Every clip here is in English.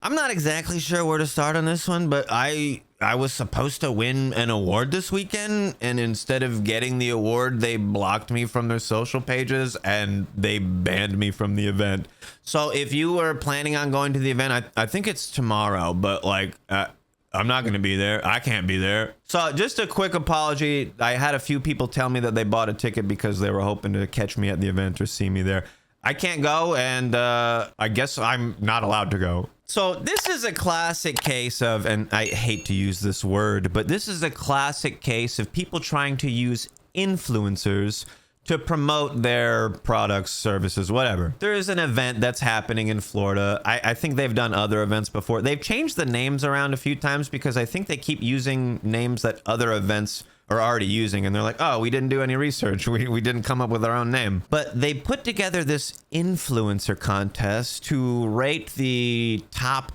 I'm not exactly sure where to start on this one, but I was supposed to win an award this weekend, and instead of getting the award, they blocked me from their social pages and they banned me from the event. So if you were planning on going to the event, I think it's tomorrow, but like I'm not going to be there. I can't be there. So just a quick apology. I had a few people tell me that they bought a ticket because they were hoping to catch me at the event or see me there. I can't go, and I guess I'm not allowed to go. So this is a classic case of, and I hate to use this word, but this is a classic case of people trying to use influencers to promote their products, services, whatever. There is an event that's happening in Florida. I think they've done other events before. They've changed the names around a few times because I think they keep using names that other events are already using, and they're like, oh, we didn't do any research. We didn't come up with our own name. But they put together this influencer contest to rate the top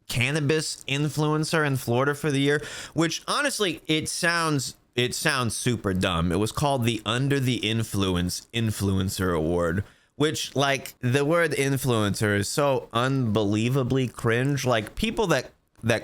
cannabis influencer in Florida for the year, which honestly, it sounds super dumb. It was called the Under the Influence Influencer Award, which, like, the word influencer is so unbelievably cringe. Like, people that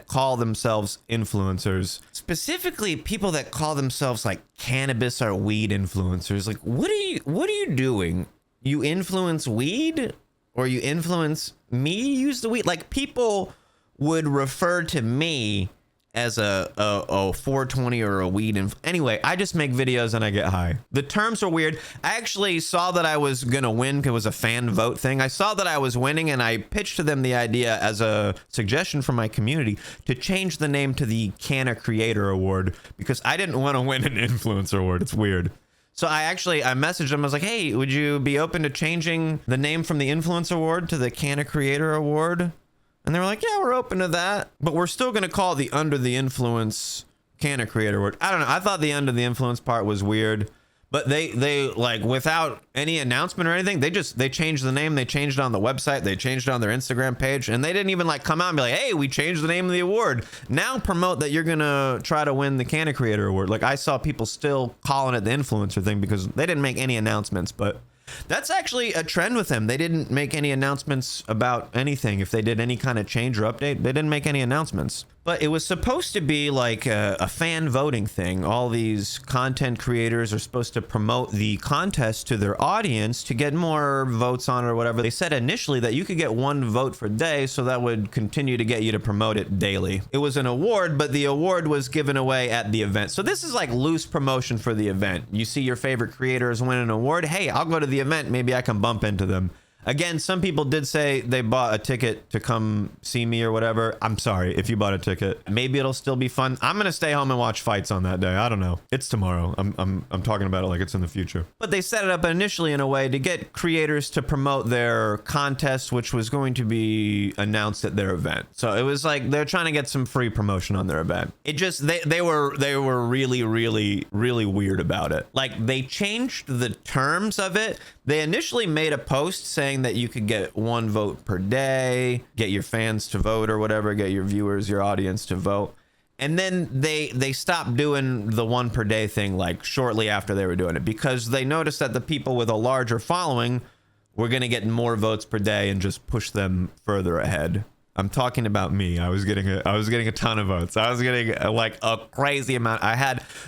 call themselves influencers, specifically people that call themselves like cannabis or weed influencers, like what are you doing? You influence weed, or you influence me use the weed? Like, people would refer to me as a 420 or a weed anyway. I just make videos and I get high. The terms are weird. I actually saw that I was gonna win because it was a fan vote thing. I saw that I was winning, and I pitched to them the idea as a suggestion from my community to change the name to the Canna Creator Award, because I didn't want to win an influencer award. It's weird. So I messaged them. I was like, hey, would you be open to changing the name from the Influencer Award to the Canna Creator Award? And they were like, yeah, we're open to that, but we're still going to call it the Under the Influence Canna Creator Award. I don't know. I thought the Under the Influence part was weird, but they like, without any announcement or anything, they changed the name. They changed it on the website. They changed it on their Instagram page, and they didn't even like come out and be like, hey, we changed the name of the award. Now promote that you're going to try to win the Canna Creator Award. Like, I saw people still calling it the influencer thing because they didn't make any announcements, but that's actually a trend with them. They didn't make any announcements about anything. If they did any kind of change or update, they didn't make any announcements. But it was supposed to be like a fan voting thing. All these content creators are supposed to promote the contest to their audience to get more votes on it or whatever. They said initially that you could get one vote per day, so that would continue to get you to promote it daily. It was an award, but the award was given away at the event. So this is like loose promotion for the event. You see your favorite creators win an award. Hey, I'll go to the event. Maybe I can bump into them. Again, some people did say they bought a ticket to come see me or whatever. I'm sorry if you bought a ticket. Maybe it'll still be fun. I'm gonna stay home and watch fights on that day. I don't know. It's tomorrow. I'm talking about it like it's in the future. But they set it up initially in a way to get creators to promote their contest, which was going to be announced at their event. So it was like they're trying to get some free promotion on their event. It just they were really weird about it. Like, they changed the terms of it. They initially made a post saying that you could get one vote per day, get your fans to vote or whatever, get your viewers, your audience to vote. And then they stopped doing the one per day thing like shortly after they were doing it, because they noticed that the people with a larger following were going to get more votes per day and just push them further ahead. I'm talking about me. I was getting a ton of votes. I was getting like a crazy amount.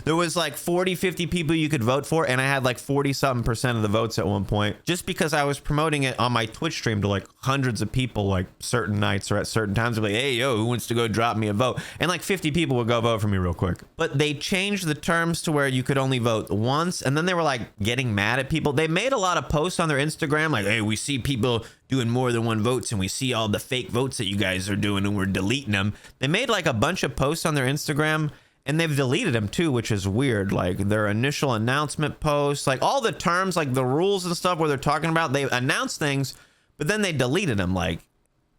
There was like 40, 50 people you could vote for, and I had like 40-something% of the votes at one point, just because I was promoting it on my Twitch stream to like hundreds of people, like certain nights or at certain times. I'd be like, hey, yo, who wants to go drop me a vote? And like 50 people would go vote for me real quick. But they changed the terms to where you could only vote once, and then they were like getting mad at people. They made a lot of posts on their Instagram like, hey, we see people doing more than one votes, and we see all the fake votes that you guys are doing, and we're deleting them. They made like a bunch of posts on their Instagram, and they've deleted them too, which is weird. Like, their initial announcement posts, like all the terms, like the rules and stuff where they're talking about, they announced things, but then they deleted them. Like,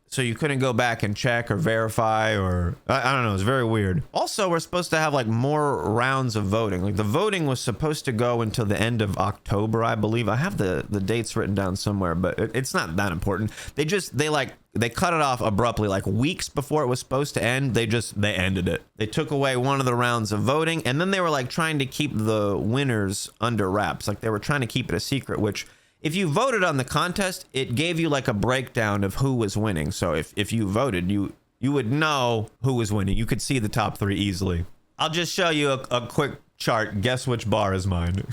so you couldn't go back and check or verify, or I don't know. It's very weird. Also, we're supposed to have like more rounds of voting. Like, the voting was supposed to go until the end of October, I believe. I have the dates written down somewhere, but it's not that important. They cut it off abruptly, like weeks before it was supposed to end. They ended it. They took away one of the rounds of voting, and then they were like trying to keep the winners under wraps. Like, they were trying to keep it a secret, which, if you voted on the contest, it gave you like a breakdown of who was winning. So if you voted, you would know who was winning. You could see the top 3 easily. I'll just show you a quick chart. Guess which bar is mine.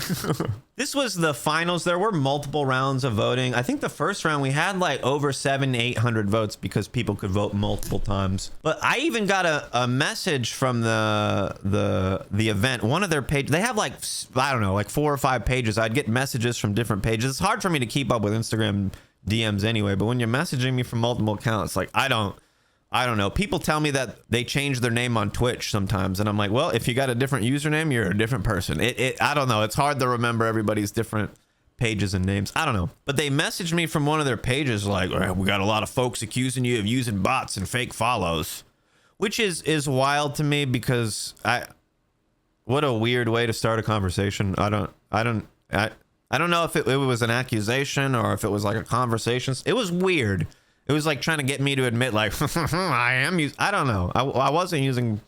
This was the finals. There were multiple rounds of voting. I think the first round we had like over 700-800 votes because people could vote multiple times. But I even got a message from the event. One of their pages, they have like, I don't know, like 4 or 5 pages. I'd get messages from different pages. It's hard for me to keep up with Instagram DMs anyway, but when you're messaging me from multiple accounts, like I don't know. People tell me that they change their name on Twitch sometimes. And I'm like, well, if you got a different username, you're a different person. I don't know. It's hard to remember everybody's different pages and names. I don't know. But they messaged me from one of their pages like, we got a lot of folks accusing you of using bots and fake follows, which is wild to me because what a weird way to start a conversation. I don't know if it was an accusation or if it was like a conversation. It was weird. It was like trying to get me to admit, like, I don't know. I wasn't using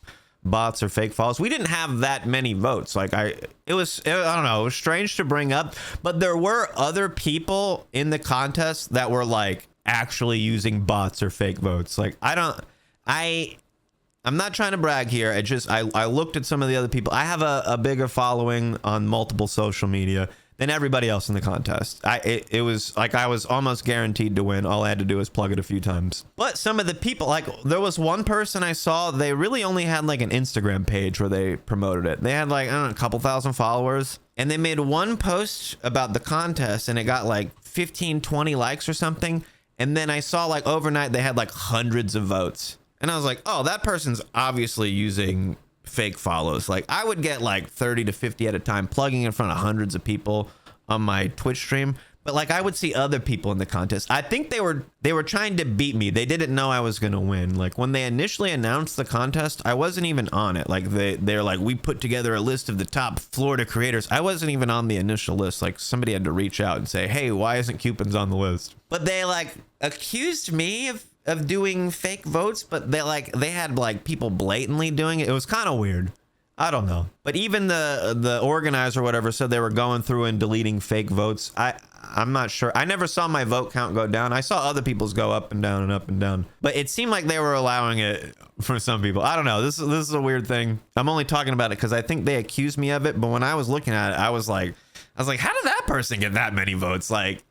bots or fake follows. We didn't have that many votes. Like, I don't know. It was strange to bring up. But there were other people in the contest that were, like, actually using bots or fake votes. Like, I'm not trying to brag here. I looked at some of the other people. I have a bigger following on multiple social media than everybody else in the contest. It was like I was almost guaranteed to win. All I had to do was plug it a few times. But some of the people, like there was one person I saw, they really only had like an Instagram page where they promoted it. They had like, I don't know, a couple thousand followers. And they made one post about the contest and it got like 15, 20 likes or something. And then I saw like overnight they had like hundreds of votes. And I was like, oh, that person's obviously using fake follows. Like I would get like 30 to 50 at a time plugging in front of hundreds of people on my Twitch stream, but like I would see other people in the contest. I think they were trying to beat me. They didn't know I was gonna win. Like when they initially announced the contest, I wasn't even on it. Like they're like, we put together a list of the top Florida creators. I wasn't even on the initial list. Like somebody had to reach out and say, hey, why isn't Cewpins on the list? But they like accused me of doing fake votes, but they had like people blatantly doing it. It was kind of weird. I don't know. But even the organizer or whatever said they were going through and deleting fake votes. I'm not sure. I never saw my vote count go down. I saw other people's go up and down and up and down. But it seemed like they were allowing it for some people. I don't know. This is a weird thing. I'm only talking about it because I think they accused me of it. But when I was looking at it, I was like, how did that person get that many votes? Like,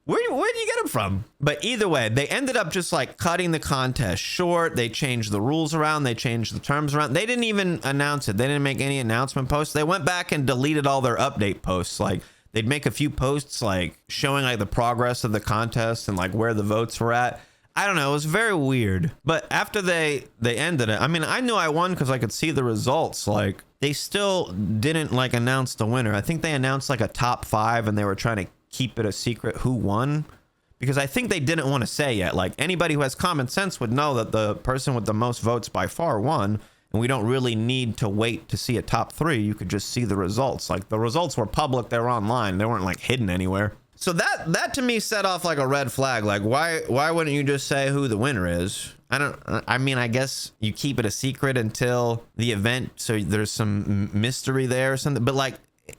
where did you get them from? But either way, they ended up just like cutting the contest short. They changed the rules around. They changed the terms around. They didn't even announce it. They didn't make any announcement posts. They went back and deleted all their update posts. Like they'd make a few posts like showing like the progress of the contest and like where the votes were at. I don't know. It was very weird. But after they ended it, I mean, I knew I won because I could see the results. Like they still didn't like announce the winner. I think they announced like a top 5 and they were trying to keep it a secret who won because I think they didn't want to say yet. Like anybody who has common sense would know that the person with the most votes by far won, and we don't really need to wait to see a top 3. You could just see the results. Like the results were public, they were online, they weren't like hidden anywhere. So that to me set off like a red flag. Like why wouldn't you just say who the winner is? I mean, I guess you keep it a secret until the event, so there's some mystery there or something, but like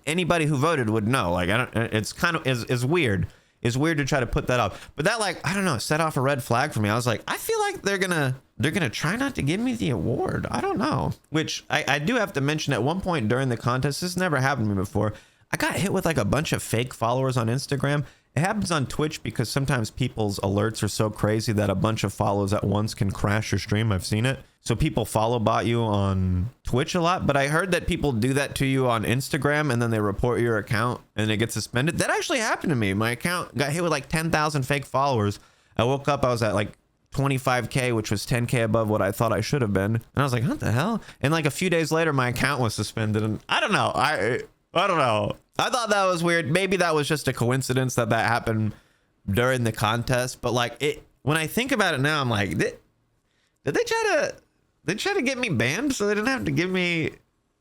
anybody who voted would know. Like it's kind of is weird. It's weird to try to put that up, but that like I don't know, set off a red flag for me. I was like, I feel like they're gonna try not to give me the award. I don't know. Which I do have to mention, at one point during the contest, this never happened to me before, I got hit with like a bunch of fake followers on Instagram. It happens on Twitch because sometimes people's alerts are so crazy that a bunch of follows at once can crash your stream. I've seen it. So people follow bot you on Twitch a lot, but I heard that people do that to you on Instagram and then they report your account and it gets suspended. That actually happened to me. My account got hit with like 10,000 fake followers. I woke up, I was at like 25K, which was 10K above what I thought I should have been. And I was like, what the hell? And like a few days later, my account was suspended, and I don't know. I don't know. I thought that was weird. Maybe that was just a coincidence that happened during the contest. But like when I think about it now, I'm like, did they try to get me banned so they didn't have to give me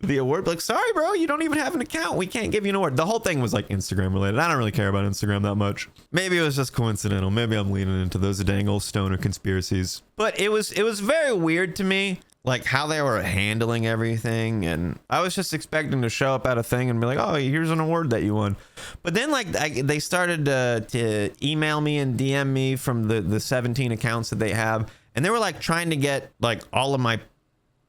the award? Like, sorry, bro, you don't even have an account. We can't give you an award. The whole thing was like Instagram related. I don't really care about Instagram that much. Maybe it was just coincidental. Maybe I'm leaning into those dang old stoner conspiracies. But it was very weird to me like how they were handling everything, and I was just expecting to show up at a thing and be like, oh, here's an award that you won. But then like they started to email me and DM me from the 17 accounts that they have, and they were like trying to get like all of my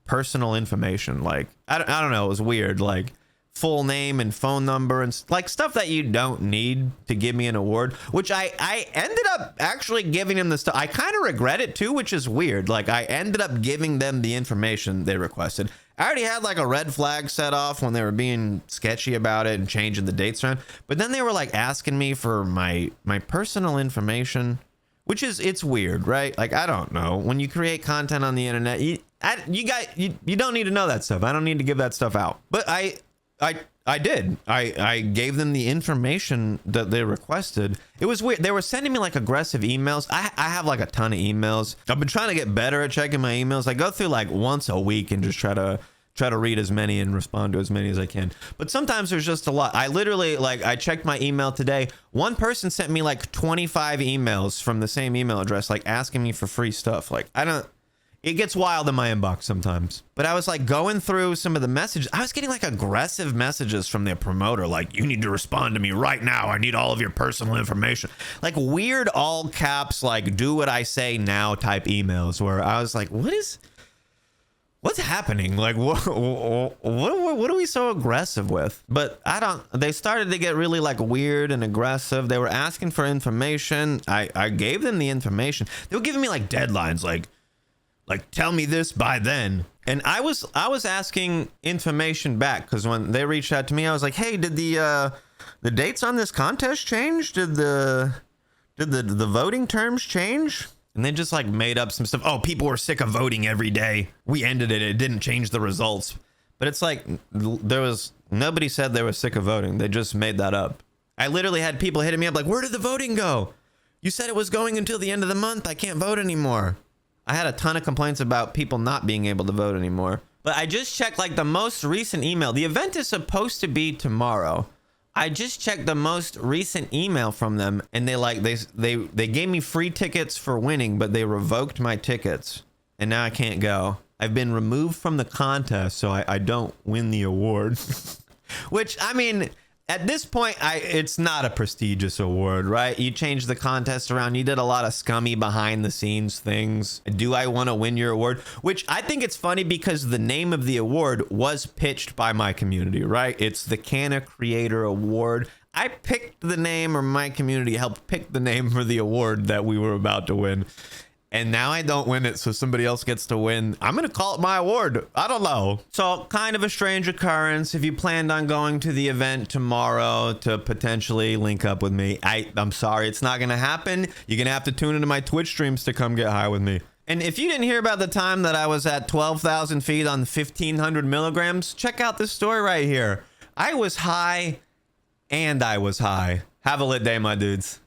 personal information. Like I don't know, it was weird, like full name and phone number and like stuff that you don't need to give me an award, which I ended up actually giving them the stuff. I kind of regret it too, which is weird. Like I ended up giving them the information they requested. I already had like a red flag set off when they were being sketchy about it and changing the dates around, but then they were like asking me for my personal information, which is, it's weird, right? Like I don't know, when you create content on the internet, you don't need to know that stuff. I don't need to give that stuff out. But I did. I gave them the information that they requested. It was weird. They were sending me like aggressive emails. I have like a ton of emails. I've been trying to get better at checking my emails. I go through like once a week and just try to read as many and respond to as many as I can. But sometimes there's just a lot. I literally, like, I checked my email today. One person sent me like 25 emails from the same email address, like asking me for free stuff. Like, it gets wild in my inbox sometimes. But I was like going through some of the messages. I was getting like aggressive messages from their promoter. Like, you need to respond to me right now. I need all of your personal information. Like weird all caps, like do what I say now type emails where I was like, what's happening? Like, what are we so aggressive with? But they started to get really like weird and aggressive. They were asking for information. I gave them the information. They were giving me like deadlines, like tell me this by then. And I was asking information back, because when they reached out to me, I was like, hey, did the dates on this contest change? Did the voting terms change? And they just like made up some stuff. Oh, people were sick of voting every day. We ended it. It didn't change the results. But it's like nobody said they were sick of voting. They just made that up. I literally had people hitting me up like, where did the voting go? You said it was going until the end of the month. I can't vote anymore. I had a ton of complaints about people not being able to vote anymore. But I just checked like the most recent email. The event is supposed to be tomorrow. I just checked the most recent email from them, and they gave me free tickets for winning, but they revoked my tickets, and now I can't go. I've been removed from the contest, so I don't win the award. Which, I mean, at this point, it's not a prestigious award, right? You changed the contest around. You did a lot of scummy behind the scenes things. Do I want to win your award? Which I think it's funny because the name of the award was pitched by my community, right? It's the Canna Creator Award. I picked the name, or my community helped pick the name for the award that we were about to win. And now I don't win it, so somebody else gets to win. I'm going to call it my award. I don't know. So kind of a strange occurrence. If you planned on going to the event tomorrow to potentially link up with me, I'm sorry, it's not going to happen. You're going to have to tune into my Twitch streams to come get high with me. And if you didn't hear about the time that I was at 12,000 feet on 1,500 milligrams, check out this story right here. I was high and I was high. Have a lit day, my dudes.